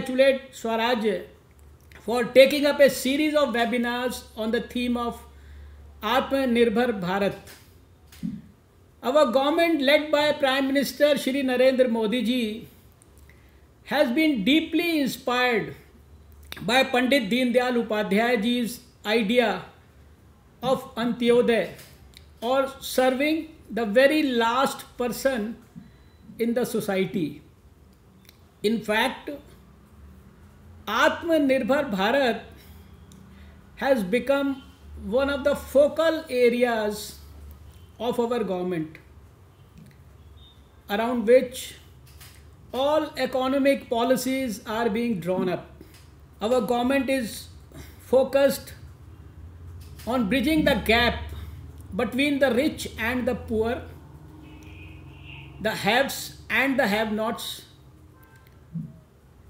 congratulate Swaraj for taking up a series of webinars on the theme of Atmanirbhar Bharat. Our government, led by Prime Minister Shri Narendra Modi ji, has been deeply inspired by Pandit Deen Dayal Upadhyay ji's idea of Antyodaya, or serving the very last person in the society. In fact, Atmanirbhar Bharat has become one of the focal areas of our government, around which all economic policies are being drawn up. Our government is focused on bridging the gap between the rich and the poor, the haves and the have-nots,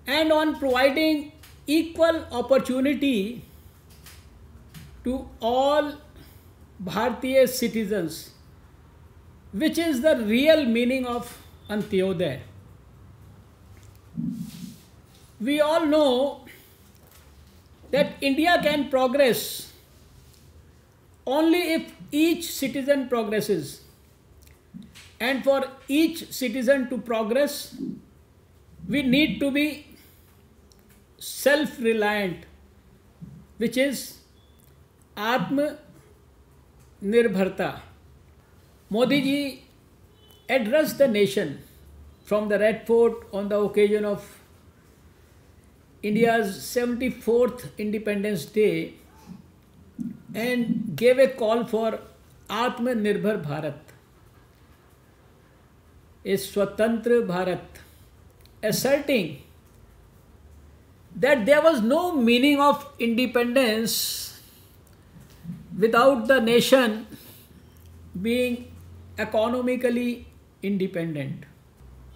and on providing equal opportunity to all Bharatiya citizens, which is the real meaning of Antyodaya. We all know that India can progress only if each citizen progresses. And for each citizen to progress, we need to be self-reliant, which is Atmanirbharta. Modi ji addressed the nation from the Red Fort on the occasion of India's 74th Independence Day and gave a call for Atmanirbhar Bharat, a Swatantra Bharat, asserting that there was no meaning of independence without the nation being economically independent.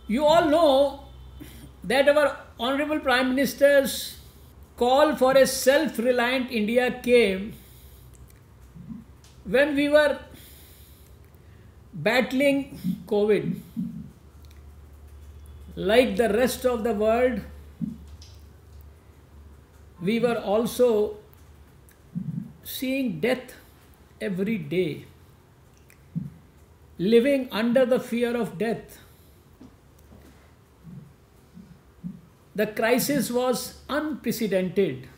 You all know that our Honorable Prime Minister's call for a self-reliant India came when we were battling COVID. Like the rest of the world, we were also seeing death every day, living under the fear of death. The crisis was unprecedented.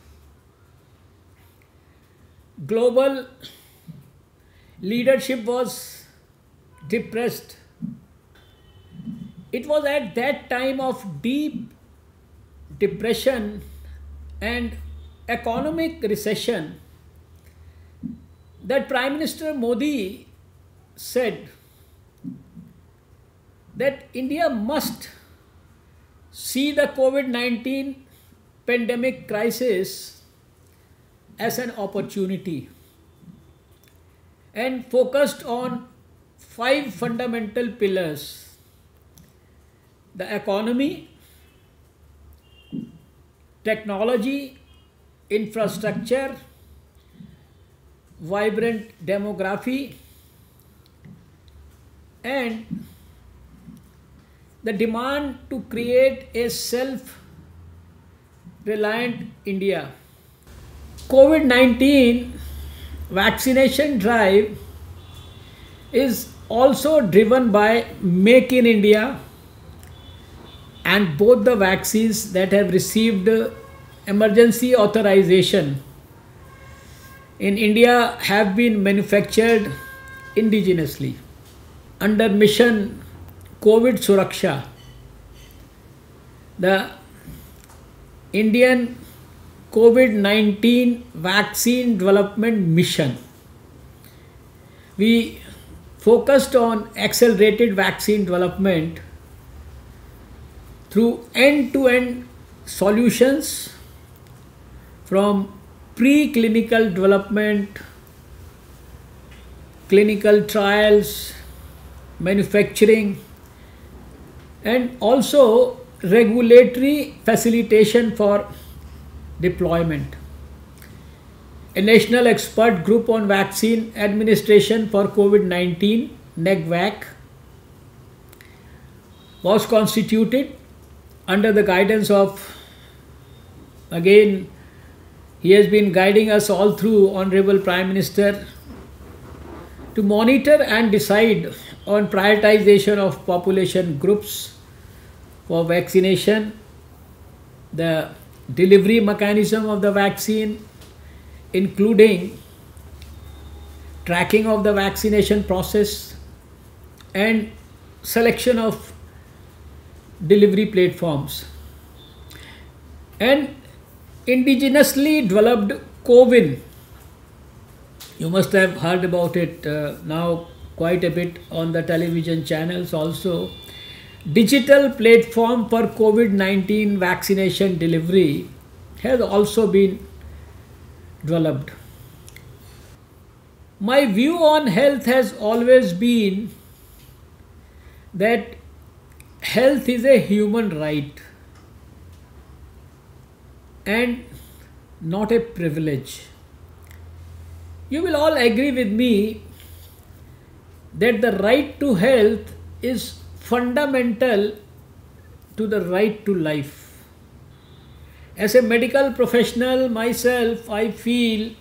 Global leadership was depressed. It was at that time of deep depression and economic recession that Prime Minister Modi said that India must see the COVID-19 pandemic crisis as an opportunity, and focused on 5 fundamental pillars: the economy, technology, infrastructure, vibrant demography, and the demand to create a self-reliant India. COVID-19 vaccination drive is also driven by Make in India, and both the vaccines that have received emergency authorization in India have been manufactured indigenously under mission COVID Suraksha. The Indian COVID-19 vaccine development mission. We focused on accelerated vaccine development through end-to-end solutions, from preclinical development, clinical trials, manufacturing, and also regulatory facilitation for deployment. A National Expert Group on Vaccine Administration for COVID-19, NEGVAC, was constituted under the guidance of Again, he has been guiding us all through, Honorable Prime Minister, to monitor and decide on prioritization of population groups for vaccination, the delivery mechanism of the vaccine, including tracking of the vaccination process and selection of delivery platforms, and indigenously developed CoWIN. You must have heard about it now quite a bit on the television channels also. Digital platform for COVID-19 vaccination delivery has also been developed. My view on health has always been that health is a human right and not a privilege. You will all agree with me that the right to health is fundamental to the right to life. As a medical professional myself, I feel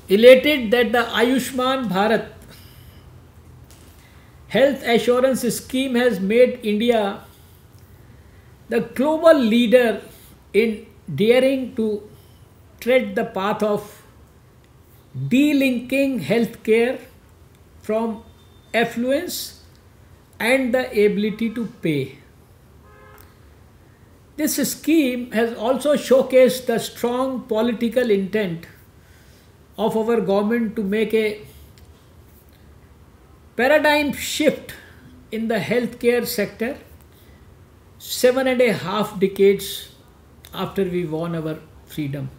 elated that the Ayushman Bharat health assurance scheme has made India the global leader in daring to tread the path of delinking healthcare from affluence and the ability to pay. This scheme has also showcased the strong political intent of our government to make a paradigm shift in the healthcare sector 7.5 decades after we won our freedom.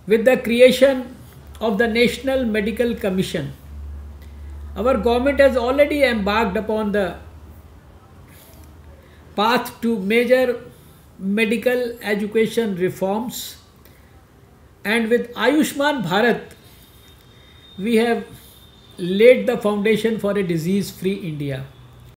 With the creation of the National Medical Commission, our government has already embarked upon the path to major medical education reforms, and with Ayushman Bharat, we have laid the foundation for a disease-free India.